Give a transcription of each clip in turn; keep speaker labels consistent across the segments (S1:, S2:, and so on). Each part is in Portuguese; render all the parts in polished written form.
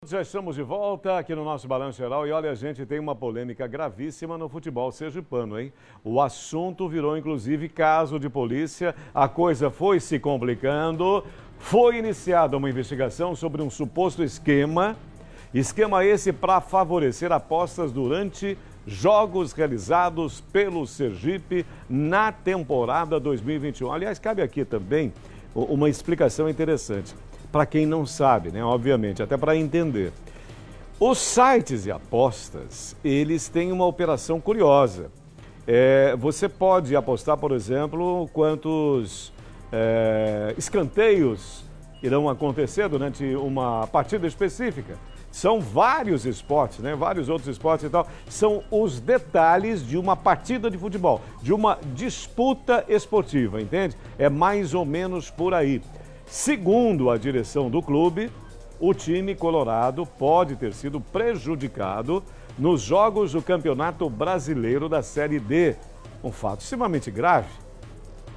S1: Já estamos de volta aqui no nosso Balanço Geral e olha, a gente tem uma polêmica gravíssima no futebol sergipano, hein? O assunto virou inclusive caso de polícia, a coisa foi se complicando, foi iniciada uma investigação sobre um suposto esquema esse para favorecer apostas durante jogos realizados pelo Sergipe na temporada 2021. Aliás, cabe aqui também uma explicação interessante. Para quem não sabe, né? Obviamente, até para entender. Os sites de apostas, eles têm uma operação curiosa. Você pode apostar, por exemplo, quantos escanteios irão acontecer durante uma partida específica. São vários esportes, né? Vários outros esportes e tal. São os detalhes de uma partida de futebol, de uma disputa esportiva, entende? É mais ou menos por aí. Segundo a direção do clube, o time colorado pode ter sido prejudicado nos jogos do Campeonato Brasileiro da Série D. Um fato extremamente grave.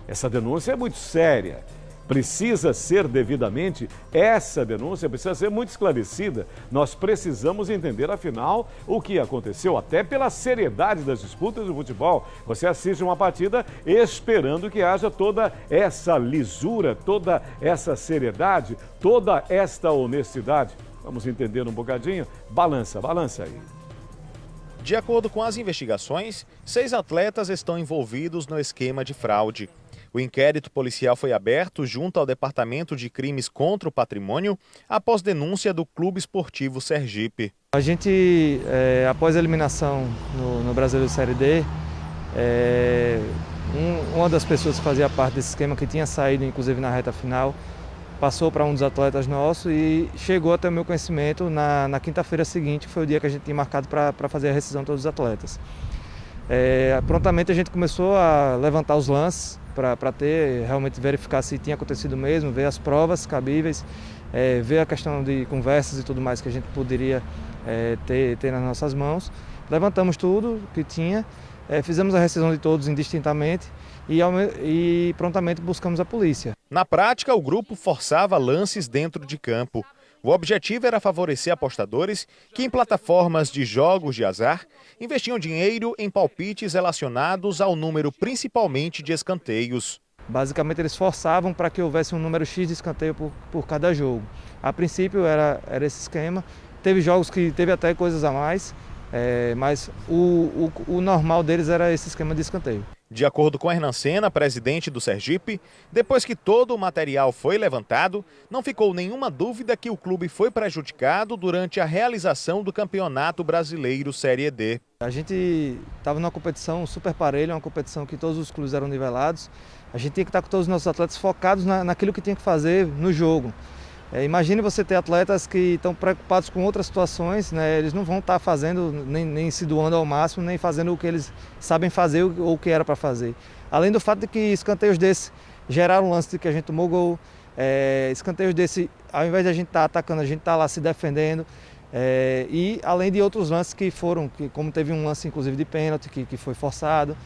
S1: Essa denúncia é muito séria. Precisa ser devidamente, essa denúncia precisa ser muito esclarecida. Nós precisamos entender, afinal, o que aconteceu, até pela seriedade das disputas do futebol. Você assiste uma partida esperando que haja toda essa lisura, toda essa seriedade, toda esta honestidade. Vamos entender um bocadinho? Balança aí.
S2: De acordo com as investigações, 6 atletas estão envolvidos no esquema de fraude. O inquérito policial foi aberto junto ao Departamento de Crimes contra o Patrimônio após denúncia do Clube Esportivo Sergipe.
S3: A gente, após a eliminação no Brasileiro Série D, uma das pessoas que fazia parte desse esquema, que tinha saído inclusive na reta final, passou para um dos atletas nossos e chegou até o meu conhecimento na quinta-feira seguinte, que foi o dia que a gente tinha marcado para fazer a rescisão de todos os atletas. Prontamente a gente começou a levantar os lances para realmente verificar se tinha acontecido mesmo, ver as provas cabíveis, ver a questão de conversas e tudo mais que a gente poderia ter nas nossas mãos. Levantamos tudo que tinha, fizemos a rescisão de todos indistintamente e prontamente buscamos a polícia.
S2: Na prática, o grupo forçava lances dentro de campo. O objetivo era favorecer apostadores que, em plataformas de jogos de azar, investiam dinheiro em palpites relacionados ao número principalmente de escanteios.
S3: Basicamente, eles forçavam para que houvesse um número X de escanteio por cada jogo. A princípio, era esse esquema. Teve jogos que teve até coisas a mais, mas o normal deles era esse esquema de escanteio.
S2: De acordo com Hernan Senna, presidente do Sergipe, depois que todo o material foi levantado, não ficou nenhuma dúvida que o clube foi prejudicado durante a realização do Campeonato Brasileiro Série D.
S3: A gente estava numa competição super parelha, uma competição que todos os clubes eram nivelados. A gente tinha que estar com todos os nossos atletas focados naquilo que tinha que fazer no jogo. Imagine você ter atletas que estão preocupados com outras situações, né? Eles não vão estar fazendo, nem se doando ao máximo, nem fazendo o que eles sabem fazer ou o que era para fazer. Além do fato de que escanteios desses geraram um lance de que a gente tomou gol, escanteios desses, ao invés de a gente estar atacando, a gente está lá se defendendo. E além de outros lances como teve um lance inclusive de pênalti que foi forçado,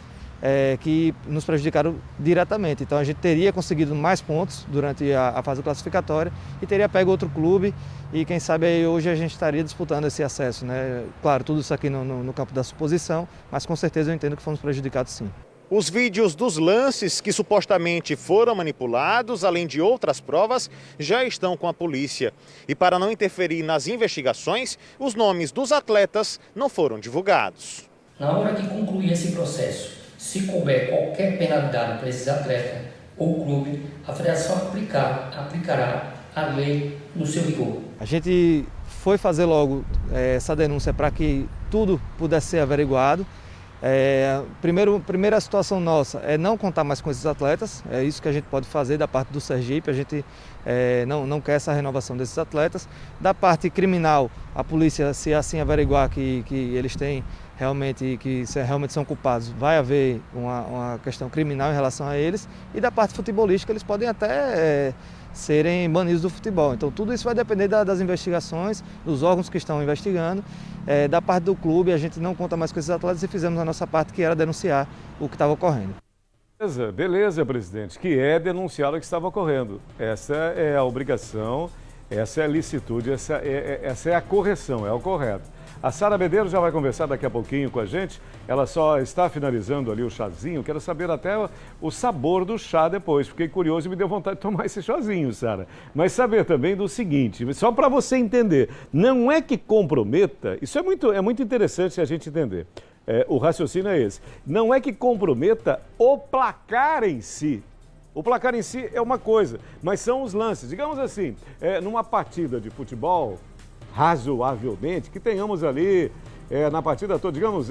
S3: que nos prejudicaram diretamente. Então a gente teria conseguido mais pontos durante a fase classificatória e teria pego outro clube e quem sabe aí hoje a gente estaria disputando esse acesso, né? Claro, tudo isso aqui no campo da suposição, mas com certeza eu entendo que fomos prejudicados sim.
S2: Os vídeos dos lances que supostamente foram manipulados, além de outras provas, já estão com a polícia. E para não interferir nas investigações, os nomes dos atletas não foram divulgados.
S4: Na hora de concluir esse processo, se couber qualquer penalidade para esses atletas ou clube, a federação aplicará a lei no seu rigor.
S3: A gente foi fazer logo essa denúncia para que tudo pudesse ser averiguado. Primeira situação nossa é não contar mais com esses atletas, é isso que a gente pode fazer da parte do Sergipe, a gente não quer essa renovação desses atletas. Da parte criminal, a polícia, se assim averiguar que eles têm realmente são culpados, vai haver uma questão criminal em relação a eles. E da parte futebolística, eles podem até serem banidos do futebol. Então tudo isso vai depender das investigações, dos órgãos que estão investigando. Da parte do clube, a gente não conta mais com esses atletas e fizemos a nossa parte, que era denunciar o que estava ocorrendo.
S1: Beleza, presidente, que é denunciar o que estava ocorrendo. Essa é a obrigação Essa é a licitude, essa é a correção, é o correto. A Sara Medeiros já vai conversar daqui a pouquinho com a gente. Ela só está finalizando ali o chazinho. Quero saber até o sabor do chá depois. Fiquei curioso e me deu vontade de tomar esse chazinho, Sara. Mas saber também do seguinte, só para você entender, não é que comprometa, isso é muito interessante a gente entender. O raciocínio é esse. Não é que comprometa o placar em si. O placar em si é uma coisa, mas são os lances. Digamos assim, numa partida de futebol, razoavelmente, que tenhamos ali na partida toda, digamos,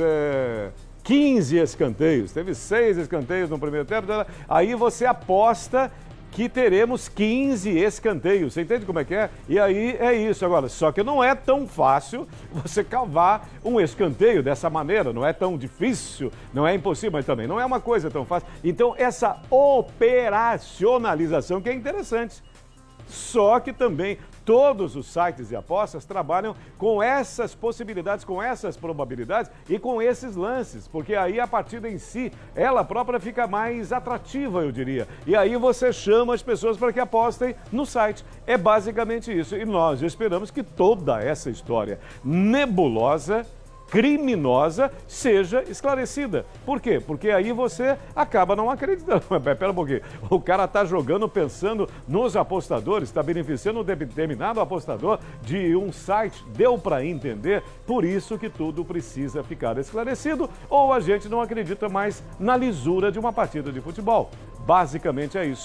S1: 15 escanteios. Teve 6 escanteios no primeiro tempo, aí você aposta que teremos 15 escanteios. Você entende como é que é? E aí é isso. Agora, só que não é tão fácil você cavar um escanteio dessa maneira, não é tão difícil, não é impossível, mas também não é uma coisa tão fácil. Então, essa operacionalização que é interessante. Só que também todos os sites de apostas trabalham com essas possibilidades, com essas probabilidades e com esses lances, porque aí a partida em si, ela própria fica mais atrativa, eu diria. E aí você chama as pessoas para que apostem no site. É basicamente isso. E nós esperamos que toda essa história nebulosa, criminosa, seja esclarecida. Por quê? Porque aí você acaba não acreditando. Pera um pouquinho. O cara está jogando pensando nos apostadores, está beneficiando um determinado apostador de um site. Deu para entender? Por isso que tudo precisa ficar esclarecido ou a gente não acredita mais na lisura de uma partida de futebol. Basicamente é isso.